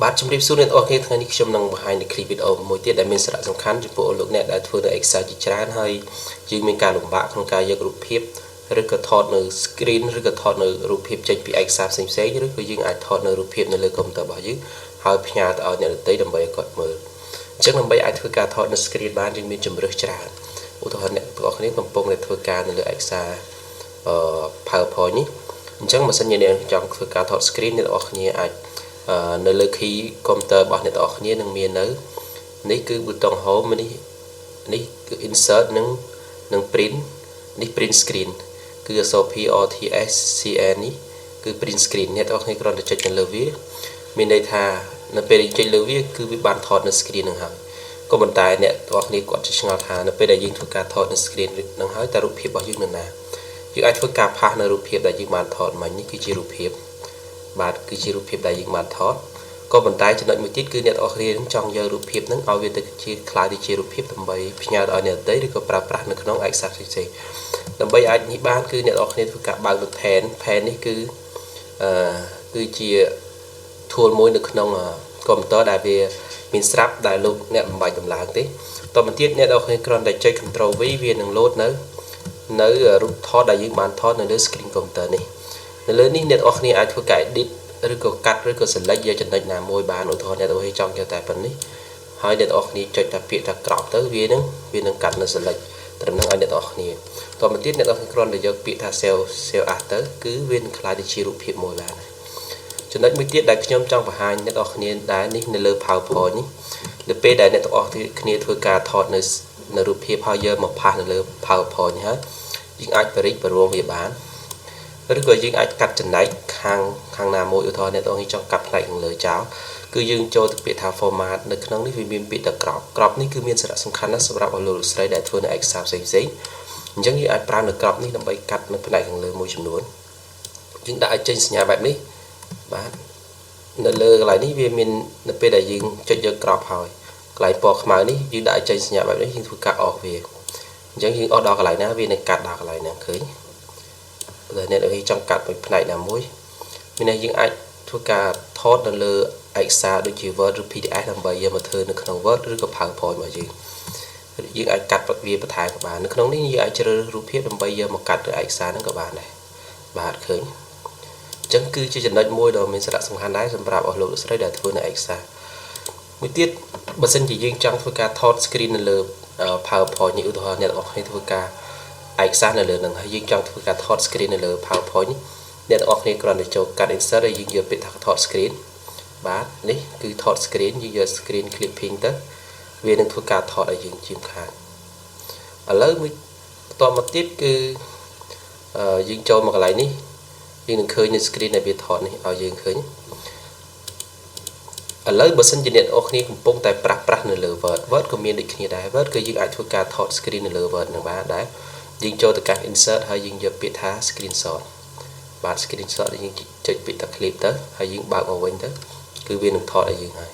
បាទជំរាបសួរអ្នកទាំងអស់គ្នាថ្ងៃនេះខ្ញុំនឹងបង្ហាញនៅ clip video មួយទៀតដែលមានសារៈសំខាន់ចំពោះលោកអ្នកដែលធ្វើនៅ Excel ជាច្រើនហើយយើងមានការលំបាកក្នុងការយករូបភាពឬក៏ថតនៅ screen ឬក៏ថតនៅរូបភាពចេញពីឯកសារផ្សេងៗឬក៏យើងអាចថតនៅរូបភាពនៅលើ computer របស់យើងហើយផ្ញើទៅឲ្យអ្នកដទៃដើម្បីឲ្យគាត់មើលអញ្ចឹងដើម្បីអាចធ្វើការថតនៅ screen បានយើងមានជំរើសច្រើនឧទាហរណ៍អ្នកទាំងអស់គ្នាកំពុងតែធ្វើការនៅលើឯកសារPowerPoint នេះអញ្ចឹងបើសិនជាអ្នកចង់ធ្វើការថត screen អ្នកទាំងអស់គ្នាអាចនៅលើ key computer របស់អ្នកទាំងអស់គ្នានឹងមាននៅនេះគឺប៊ូតុង home នេះគឺ insert និង print នេះ print screen គឺអក្សរ P R T S C N នេះគឺ print screen អ្នកទាំងអស់គ្នាគ្រាន់តែចុចនៅលើវាមានន័យថានៅពេលដែលចុចលើវាគឺវាបានថតនៅ screen នឹងហើយក៏ប៉ុន្តែអ្នកទាំងអស់គ្នាគាត់ឆ្ងល់ថានៅពេលដែលយើងធ្វើការថតនៅ screen នឹងហើយតើរូបភាពរបស់យើងនៅណាយើងអាចធ្វើការផាសនៅរូបភាពដែលយើងបានថតមិញនេះគឺជារូបភាពបាទគឺជារូបភាពដែលយើងបានថតក៏ប៉ុន្តែចំណុចមួយទៀតគឺអ្នកទាំងអស់គ្នាចង់យករូបភាពហ្នឹងឲ្យវាទៅជាខ្លាយទៅជារូបភាពដើម្បីផ្ញើដល់អ្នកដទៃឬក៏ប្រើប្រាស់នៅក្នុងឯកសារផ្សេងៗដើម្បីអាចនេះបានគឺអ្នកទាំងអស់គ្នាធ្វើការបើកនៅ pen នេះគឺជា tool មួយនៅក្នុង computer ដែលវាមានស្រាប់ដែលលោកអ្នកមិនបាច់ដំឡើងទេតទៅទៀតអ្នកទាំងអស់គ្នាគ្រាន់តែចុច Ctrl V វានឹង load នៅរូបថតដែលយើងបានថតនៅលើ screen computer នេះនៅលើនេះអ្នកទាំងអស់គ្នាអាចធ្វើការ edit ឬក៏កាត់ឬក៏ select យកចំណុចណាមួយបានឧទាហរណ៍អ្នកទាំងអស់គ្នាចង់យកតែប៉ុណ្នេះហើយអ្នកទាំងអស់គ្នាចុចតែពាក្យថា crop ទៅវានឹងកាត់នៅ select ត្រឹមនឹងឲ្យអ្នកទាំងអស់គ្នាតទៅទៀតអ្នកទាំងអស់គ្នាគ្រាន់តែយកពាក្យថា save as ទៅគឺវានឹងក្លាយទៅជារូបភាពមួយបានចំណុចមួយទៀតដែលខ្ញុំចង់បង្ហាញអ្នកទាំងអស់គ្នាដែរនេះនៅលើ PowerPoint នេះនៅពេលដែលអ្នកទាំងអស់គ្នាធ្វើការថតនៅរូបភាពហើយយកមកផាសនៅលើ PowerPoint ហើយយើងអាចបរិច្បរងវាបានឬក៏យើងអាចកាត់ចំណែកខាងណាមួយឧទាហរណ៍អ្នកទាំងអស់គ្នាចង់កាត់ផ្នែកខាងលើចោលគឺយើងចូលទៅពាក្យថា format នៅក្នុងនេះវាមានពាក្យថា crop នេះគឺមានសារៈសំខាន់ណាស់សម្រាប់ឲ្យលោកស្រីដែលធ្វើនៅឯកសារផ្សេងៗអញ្ចឹងយើងអាចប្រើនៅ crop នេះដើម្បីកាត់នៅផ្នែកខាងលើមួយចំនួនយើងដាក់ឲ្យចេញសញ្ញាបែបនេះបាទនៅលើកន្លែងនេះវាមាននៅពេលដែលយើងចុចយក crop ហើយកន្លែងពណ៌ខ្មៅនេះយើងដាក់ឲ្យចេញសញ្ញាបែបនេះយើងធ្វើការអស់វាអញ្ចឹងយើងអស់ដល់កន្លែងណាវានឹងកាត់ដល់កន្លែងហ្នឹងឃើញបើអ្នកនរចង់កាត់មួយផ្នែកណាមួយមានន័យយើងអាចធ្វើការថតនៅលើឯកសារដូចជា Word ឬ PDF ដើម្បីយកមកធ្វើនៅក្នុង Word ឬក៏ PowerPoint របស់យើងអាចកាត់វាបន្ថែមក៏បាននៅក្នុងនេះយើងអាចជ្រើសរើសរូបភាពដើម្បីយកមកកាត់ទៅឯកសារហ្នឹងក៏បានដែរបាទឃើញអញ្ចឹងគឺជាចំណុចមួយដ៏មានសារៈសំខាន់ដែរសម្រាប់អស់លោកលោកស្រីដែលធ្វើនៅឯកសារមួយទៀតបើសិនជាយើងចង់ធ្វើការថត screen នៅលើ PowerPoint នេះឧទាហរណ៍អ្នកទាំងអស់គ្នាធ្វើការឯកសារនៅលើនឹងហើយយើងចង់ធ្វើការថត screen នៅលើ PowerPoint នេះអ្នកទាំងអស់គ្នាគ្រាន់តែចូលកាត់ insert ហើយយើងយកពាក្យថាថត screen បាទនេះគឺថត screen យើងយក screen clipping ទៅវានឹងធ្វើការថតឲ្យយើងជាខាងឥឡូវមួយបន្តមកទៀតគឺយើងចូលមកកន្លែងនេះយើងនឹងឃើញនៅ screen ដែលវាថតនេះឲ្យយើងឃើញឥឡូវបើសិនជាអ្នកទាំងអស់គ្នាកំពុងតែប្រាស់នៅលើ Word ក៏មានដូចគ្នាដែរ Word គឺយើងអាចធ្វើការថត screen នៅលើ Word នឹងបានដែរយើងចូលទៅកាន់ insert ហើយយើងយកពាក្យថា screenshot បាទ screenshot យើងចុចពាក្យថា clip ទៅហើយយើងបើកមកវិញទៅគឺវានឹងថតឲ្យយើងហើយ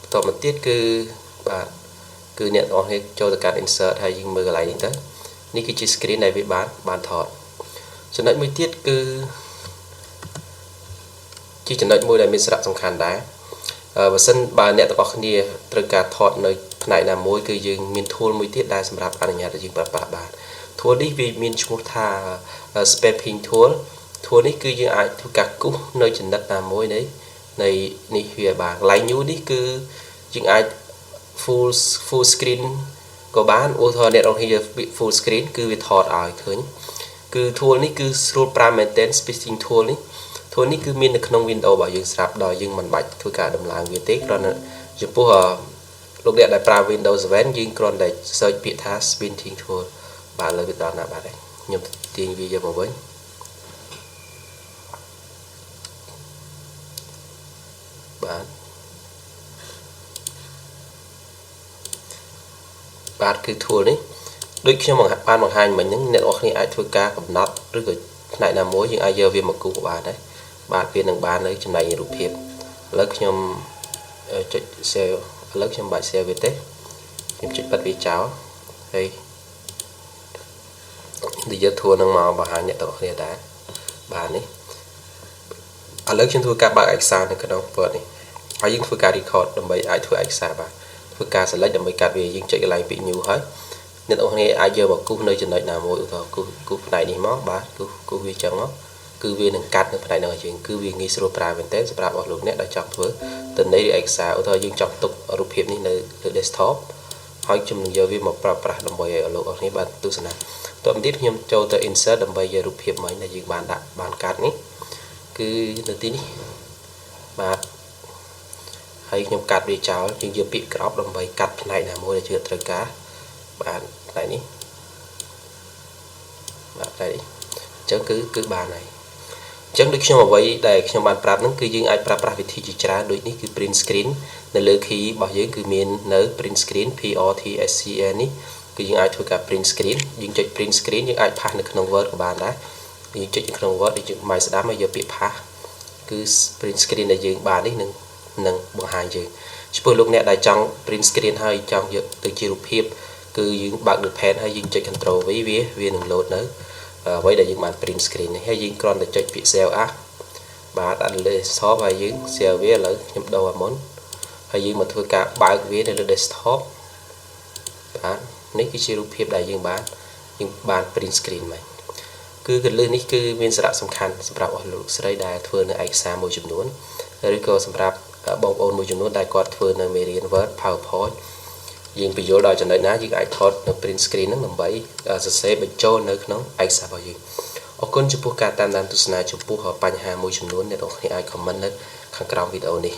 បន្តមកទៀតគឺបាទគឺអ្នកទាំងអស់គ្នាចូលទៅកាន់ insert ហើយយើងមើលកន្លែងនេះទៅនេះគឺជា screen ដែលវាបានថតចំណុចមួយទៀតគឺជាចំណុចមួយដែលមានសារៈសំខាន់ដែរបើសិនបើអ្នកទាំងអស់គ្នាត្រូវការថតនៅផ្នែកណាមួយគឺយើងមាន tool មួយទៀតដែលសម្រាប់អនុញ្ញាតឲ្យយើងប្រើប្រាស់បាន tool នេះវាមានឈ្មោះថា Spacing tool នេះគឺយើងអាចធ្វើការគូសនៅចំណិតណាមួយនៃនេះវាបានកន្លែង new នេះគឺយើងអាច full screen ក៏បានឧទាហរណ៍អ្នកទាំងអស់គ្នា full screen គឺវាថតឲ្យឃើញគឺ tool នេះគឺស្រួលប្រើមែនទែន Spacing tool នេះគឺមាននៅក្នុង Windows របស់យើងស្រាប់ដល់យើងមិនបាច់ធ្វើការដំឡើងវាទេគ្រាន់តែចំពោះលោកអ្នកដែលប្រើ Windows 7យើងគ្រាន់តែ search ពាក្យថា Spacing tool បាទលើវាដល់ណាបាទខ្ញុំទាញវាយកមកវិញបាទគឺ tool នេះដូចខ្ញុំបានបង្ហាញមិញហ្នឹងអ្នកនរគ្នាអាចធ្វើការកំណត់ឬក៏ផ្នែកណាមួយយើងអាចយកវាមកគូសក៏បានដែរបាទវានឹងបាននៅចំណែករូបភាពឥឡូវខ្ញុំចុច save ឥឡូវខ្ញុំបាច់ save វាទេខ្ញុំចុចបិទវាចោលហើយនិយាយធួនឹងមកបង្ហាញអ្នកទាំងអស់គ្នាដែរបាទនេះ ឥឡូវខ្ញុំធ្វើការបើកឯកសារនៅក្នុង Word នេះហើយយើងធ្វើការ record ដើម្បីអាចធ្វើឯកសារបានធ្វើការ select ដើម្បីកាត់វាយើងចុចកន្លែងពាក្យ new ហើយអ្នកនរគ្នាអាចយកមកគូសនៅចំណុចណាមួយឧទាហរណ៍គូសផ្នែកនេះមកបាទគូសវាចឹងមកគឺវានឹងកាត់នៅផ្នែកហ្នឹងឲ្យយើងគឺវាងាយស្រួលប្រើមែនទែនសម្រាប់អស់លោកអ្នកដែលចង់ធ្វើទិន្នន័យឬឯកសារឧទាហរណ៍យើងចង់ទុករូបភាពនេះនៅលើ desktop ហើយខ្ញុំនឹងយកវាមកប្រើប្រាស់ដើម្បីឲ្យលោកអស់គ្នាបានទស្សនាតទៅទៀតខ្ញុំចូលទៅ insert ដើម្បីយករូបភាពមិញដែលយើងបានដាក់បានកាត់នេះគឺនៅទីនេះបាទហើយខ្ញុំកាត់វាចោលយើងយកពាក្យក្រោបដើម្បីកាត់ផ្នែកណាមួយដែលជឿត្រូវការបាទផ្នែកនេះបាទផ្នែកនេះអញ្ចឹងគឺបានហើយអញ្ចឹងដូចខ្ញុំអ្វីដែលខ្ញុំបានប្រាប់ហ្នឹងគឺយើងអាចប្រើប្រាស់វិធីជាច្រើនដូចនេះគឺ print screen នៅលើ key របស់យើងគឺមាននៅ print screen PRTSCN នេះគឺយើងអាចធ្វើការ print screen យើងចុច print screen យើងអាចផាសនៅក្នុង Word ក៏បានដែរយើងចុចនៅក្នុង Word ដូចយើងម៉ៅស្ដាំហើយយកពាក្យផាសគឺ print screen ដែលយើងបាននេះនឹងបង្ហាញយើងចំពោះលោកអ្នកដែលចង់ print screen ហើយចង់យកទៅជារូបភាពគឺយើងបើក Notepad ហើយយើងចុច Control V វានឹង load នៅអ្វីដែលយើងបាន print screen នេះហើយយើងគ្រាន់តែចុចពាក្យ save as បាទដាក់លើ desktop ហើយយើង save វាឥឡូវខ្ញុំដូរអាមុនហើយយើងមកធ្វើការបើកវានៅលើ desktop បាទនេះគឺជារូបភាពដែលយើងបាន print screen មកគឺកលឹះនេះគឺមានសារៈសំខាន់សម្រាប់អស់លោកស្រីដែលធ្វើនៅឯកសារមួយចំនួនឬក៏សម្រាប់បងប្អូនមួយចំនួនដែលគាត់ធ្វើនៅមេរៀន Word PowerPoint យើងបញ្យល់ដល់ចំណុចណាយើងអាចថតនៅ print screen ហ្នឹងដើម្បីសរសេរបញ្ចូលនៅក្នុងឯកសាររបស់យើងអរគុណចំពោះការតាមដានទស្សនាចំពោះបញ្ហាមួយចំនួនអ្នកនរគ្នាអាច comment នៅខាងក្រោមវីដេអូនេះ